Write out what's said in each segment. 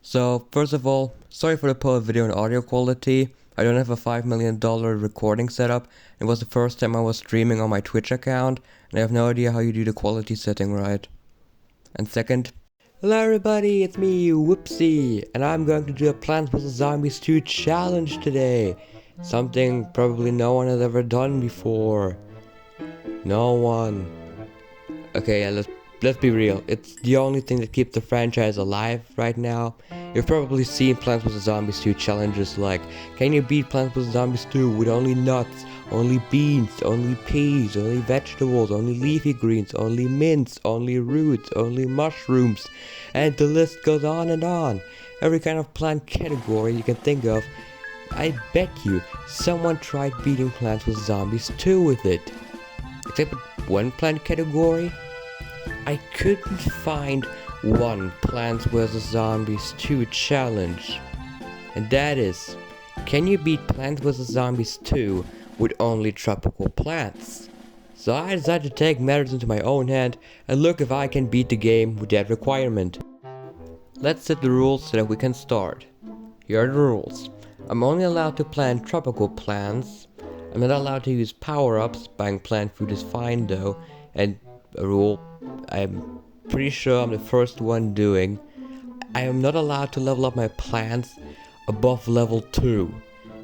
So first of all, sorry for the poor video and audio quality. I don't have a $5 million recording setup. It was the first time I was streaming on my Twitch account, and I have no idea how you do the quality setting right. And second, hello everybody, it's me, Whoopsie, and I'm going to do a Plants vs Zombies 2 challenge today. Something probably no one has ever done before. No one. Okay, yeah, let's be real. It's the only thing that keeps the franchise alive right now. You've probably seen Plants vs Zombies 2 challenges like, can you beat Plants vs Zombies 2 with only nuts, only beans, only peas, only vegetables, only leafy greens, only mints, only roots, only mushrooms, and the list goes on and on. Every kind of plant category you can think of. I bet you someone tried beating Plants vs Zombies 2 with it. Except one plant category, I couldn't find one Plants vs Zombies 2 challenge. And that is, can you beat Plants vs Zombies 2 with only tropical plants? So I decided to take matters into my own hand and look if I can beat the game with that requirement. Let's set the rules so that we can start. Here are the rules. I'm only allowed to plant tropical plants. I'm not allowed to use power-ups. Buying plant food is fine though. And a rule I'm pretty sure I'm the first one doing. I am not allowed to level up my plants above level 2.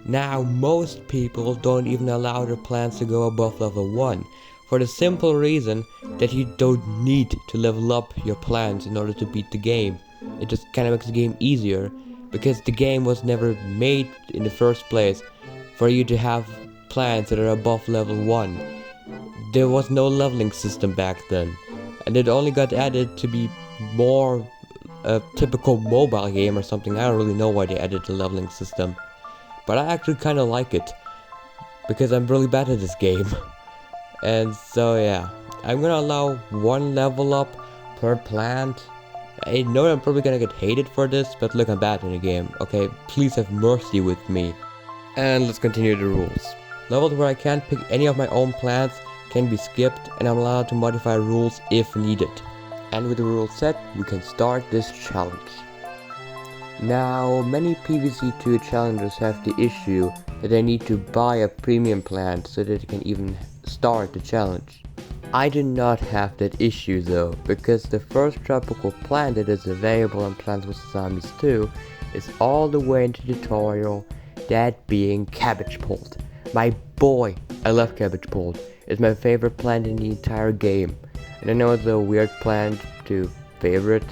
Now most people don't even allow their plants to go above level 1. For the simple reason that you don't need to level up your plants in order to beat the game. It just kinda makes the game easier. Because the game was never made in the first place for you to have plants that are above level 1. There was no leveling system back then, and it only got added to be more a typical mobile game or something. I don't really know why they added the leveling system, but I actually kind of like it, because I'm really bad at this game. And so yeah, I'm gonna allow one level up per plant. I know I'm probably gonna get hated for this, but look, I'm bad in the game, okay? Please have mercy with me. And let's continue the rules. Levels where I can't pick any of my own plants can be skipped, and I'm allowed to modify rules if needed. And with the rules set, we can start this challenge. Now, many PVZ2 challengers have the issue that they need to buy a premium plant so that they can even start the challenge. I do not have that issue though, because the first tropical plant that is available on Plants vs Zombies 2 is all the way into the tutorial, that being cabbage pult. My boy, I love cabbage pult. It's my favorite plant in the entire game. And I know it's a weird plant to favorite,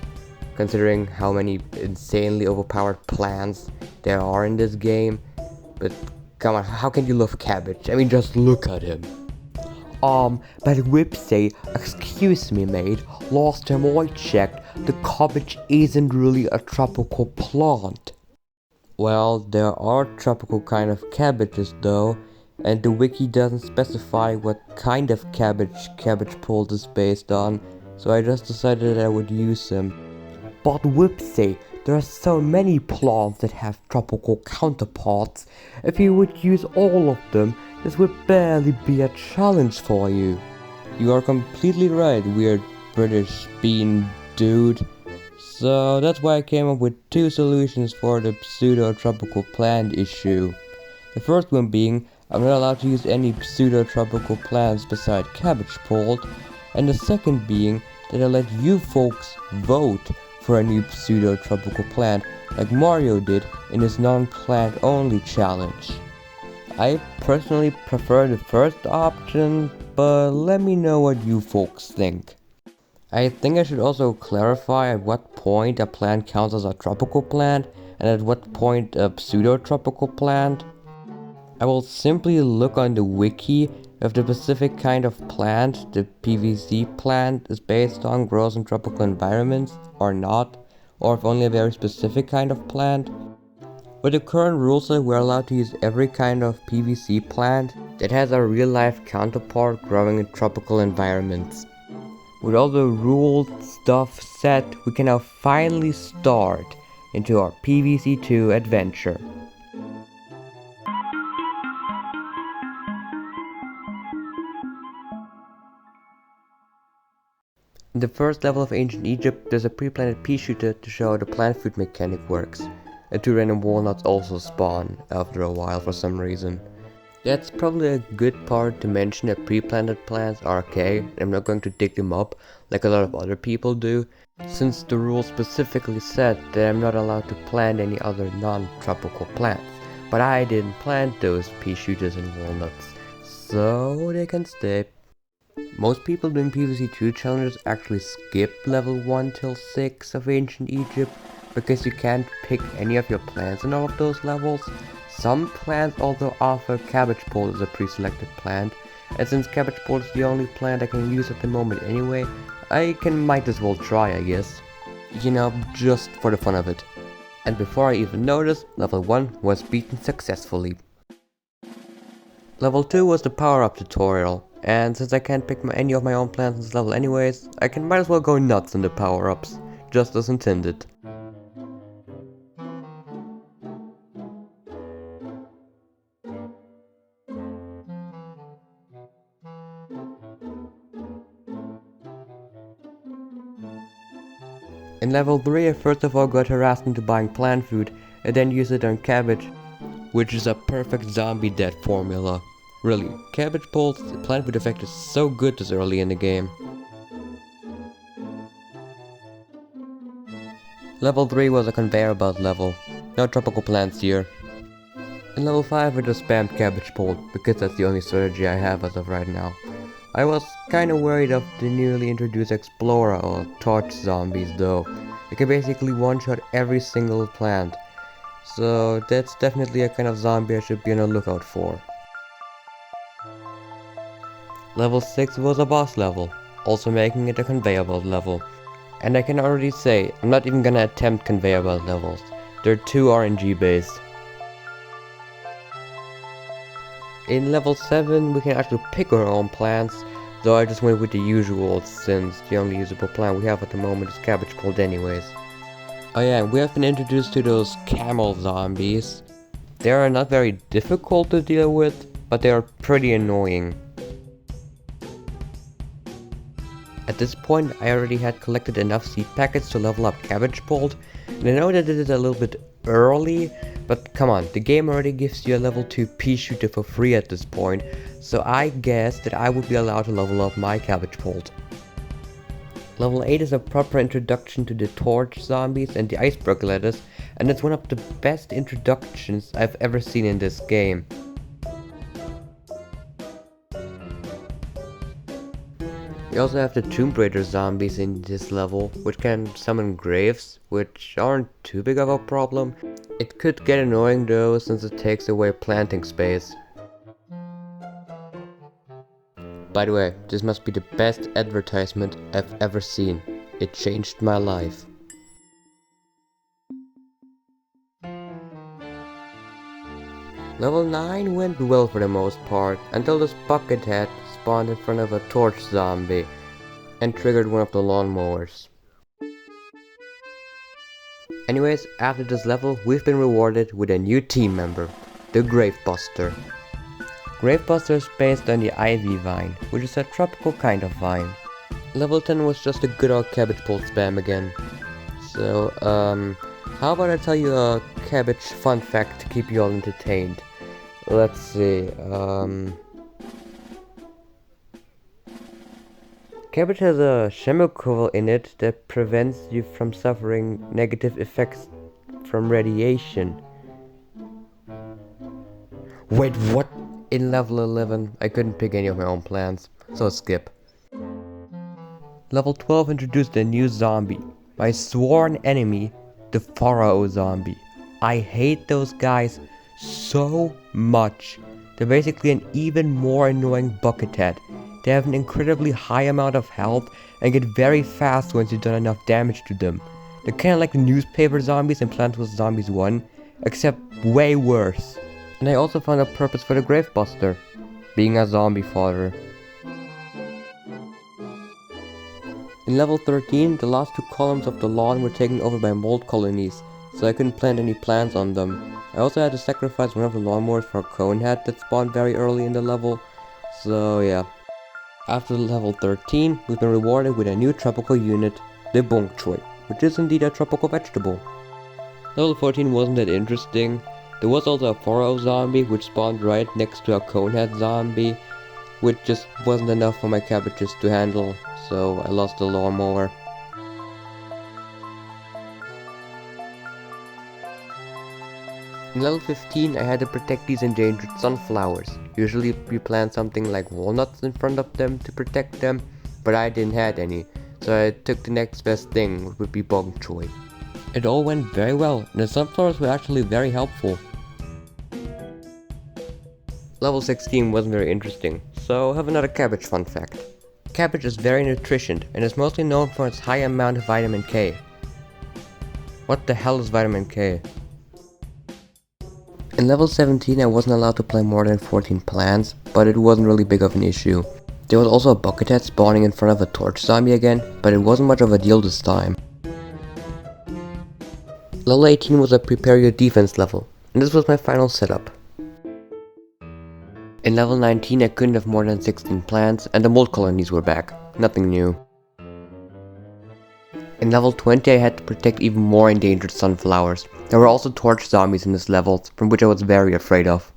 considering how many insanely overpowered plants there are in this game. But come on, how can you love cabbage? I mean, just look at him. But Whoopsie, excuse me mate, last time I checked, the cabbage isn't really a tropical plant. Well, there are tropical kind of cabbages though, and the wiki doesn't specify what kind of cabbage pult is based on, so I just decided that I would use them. But Whoopsie, there are so many plants that have tropical counterparts. If you would use all of them, this would barely be a challenge for you. You are completely right, weird British bean dude. So that's why I came up with two solutions for the pseudo-tropical plant issue. The first one being, I'm not allowed to use any pseudo-tropical plants beside cabbage pult, and the second being that I let you folks vote for a new pseudo-tropical plant like Mario did in his non-plant only challenge. I personally prefer the first option, but let me know what you folks think. I think I should also clarify at what point a plant counts as a tropical plant and at what point a pseudo-tropical plant. I will simply look on the wiki if the specific kind of plant the PVZ plant is based on grows in tropical environments or not, or if only a very specific kind of plant. With the current rules, we're allowed to use every kind of PVZ plant that has a real-life counterpart growing in tropical environments. With all the rules stuff set, we can now finally start into our PVZ2 adventure. In the first level of Ancient Egypt, there's a pre-planted pea shooter to show how the plant food mechanic works. And 2 random walnuts also spawn after a while for some reason. That's probably a good part to mention that pre-planted plants are okay. I'm not going to dig them up like a lot of other people do, since the rule specifically said that I'm not allowed to plant any other non-tropical plants. But I didn't plant those pea shooters and walnuts, so they can stay. Most people doing PVZ 2 challenges actually skip level 1 till 6 of Ancient Egypt, because you can't pick any of your plants in all of those levels. Some plants also offer cabbage pole as a pre-selected plant, and since cabbage pole is the only plant I can use at the moment anyway, might as well try, I guess. You know, just for the fun of it. And before I even noticed, level 1 was beaten successfully. Level 2 was the power-up tutorial, and since I can't pick any of my own plants in this level anyways, might as well go nuts on the power-ups, just as intended. In level 3 I first of all got harassed into buying plant food, and then used it on cabbage, which is a perfect zombie death formula. Really, cabbage pole's plant food effect is so good this early in the game. Level 3 was a conveyor belt level, no tropical plants here. In level 5 I just spammed cabbage pole, because that's the only strategy I have as of right now. I was kinda worried of the newly introduced Explorer or Torch zombies though. They can basically one-shot every single plant. So that's definitely a kind of zombie I should be on the lookout for. Level 6 was a boss level, also making it a conveyor belt level. And I can already say, I'm not even gonna attempt conveyor belt levels. They're too RNG based. In level 7 we can actually pick our own plants, though I just went with the usual since the only usable plant we have at the moment is cabbage pole anyways. Oh yeah, we have been introduced to those camel zombies. They are not very difficult to deal with, but they are pretty annoying. At this point I already had collected enough seed packets to level up cabbage pole, and I know that it is a little bit early, but come on, the game already gives you a level 2 pea shooter for free at this point, so I guess that I would be allowed to level up my cabbage pole. Level 8 is a proper introduction to the torch zombies and the iceberg lettuce, and it's one of the best introductions I've ever seen in this game. We also have the Tomb Raider zombies in this level, which can summon graves, which aren't too big of a problem. It could get annoying though, since it takes away planting space. By the way, this must be the best advertisement I've ever seen. It changed my life. Level 9 went well for the most part, until this buckethead spawned in front of a torch zombie and triggered one of the lawnmowers. Anyways, after this level we've been rewarded with a new team member, the Gravebuster. Gravebuster is based on the ivy vine, which is a tropical kind of vine. Level 10 was just a good old cabbage pole spam again. So, how about I tell you a cabbage fun fact to keep you all entertained? Let's see, cabbage has a chemical in it that prevents you from suffering negative effects from radiation. Wait, what? In level 11, I couldn't pick any of my own plants, so skip. Level 12 introduced a new zombie, my sworn enemy, the Pharaoh zombie. I hate those guys so much. They're basically an even more annoying buckethead. They have an incredibly high amount of health and get very fast once you've done enough damage to them. They're kinda like the newspaper zombies in Plants vs Zombies 1, except way worse. And I also found a purpose for the Gravebuster, being a zombie fodder. In level 13, the last 2 columns of the lawn were taken over by mold colonies, so I couldn't plant any plants on them. I also had to sacrifice one of the lawnmowers for a conehead that spawned very early in the level, so yeah. After level 13, we've been rewarded with a new tropical unit, the Long TwT, which is indeed a tropical vegetable. Level 14 wasn't that interesting. There was also a 4-0 zombie which spawned right next to a conehead zombie, which just wasn't enough for my cabbages to handle, so I lost the lawnmower. In level 15 I had to protect these endangered sunflowers. Usually we plant something like walnuts in front of them to protect them, but I didn't have any, so I took the next best thing, which would be Long TwT. It all went very well, and the sunflowers were actually very helpful. Level 16 wasn't very interesting, so I have another cabbage fun fact. Cabbage is very nutritious and is mostly known for its high amount of vitamin K. What the hell is vitamin K? In level 17 I wasn't allowed to plant more than 14 plants, but it wasn't really big of an issue. There was also a buckethead spawning in front of a torch zombie again, but it wasn't much of a deal this time. Level 18 was a prepare your defense level, and this was my final setup. In level 19 I couldn't have more than 16 plants, and the mold colonies were back. Nothing new. In level 20 I had to protect even more endangered sunflowers. There were also torch zombies in this level, from which I was very afraid of.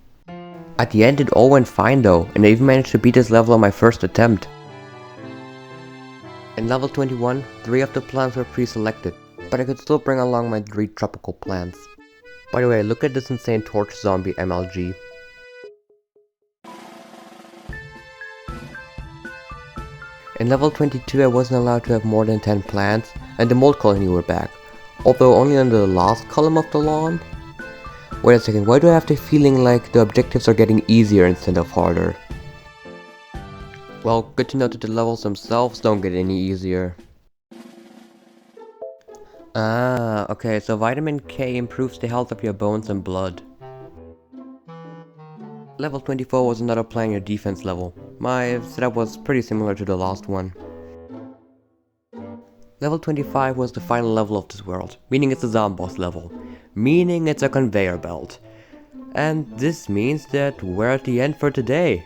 At the end it all went fine though, and I even managed to beat this level on my first attempt. In level 21, 3 of the plants were pre-selected, but I could still bring along my 3 tropical plants. By the way, look at this insane torch zombie MLG. In level 22 I wasn't allowed to have more than 10 plants, and the mold colony were back, although only on the last column of the lawn. Wait a second, why do I have the feeling like the objectives are getting easier instead of harder? Well, good to know that the levels themselves don't get any easier. Ah, okay, so vitamin K improves the health of your bones and blood. Level 24 was another playing your defense level. My setup was pretty similar to the last one. Level 25 was the final level of this world, meaning it's a Zomboss level, meaning it's a conveyor belt. And this means that we're at the end for today.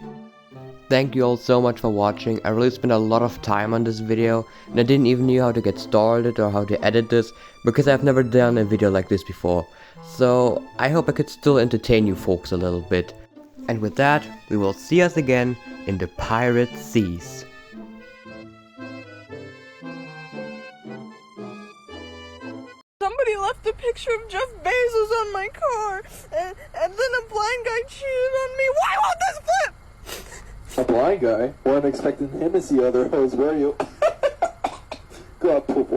Thank you all so much for watching. I really spent a lot of time on this video, and I didn't even know how to get started or how to edit this, because I've never done a video like this before. So I hope I could still entertain you folks a little bit. And with that, we will see us again in the pirate seas. Somebody left a picture of Jeff Bezos on my car, and then a blind guy cheated on me. Why won't this flip? A blind guy? Wasn't expecting him to see other hoes, were you? Go out, poop.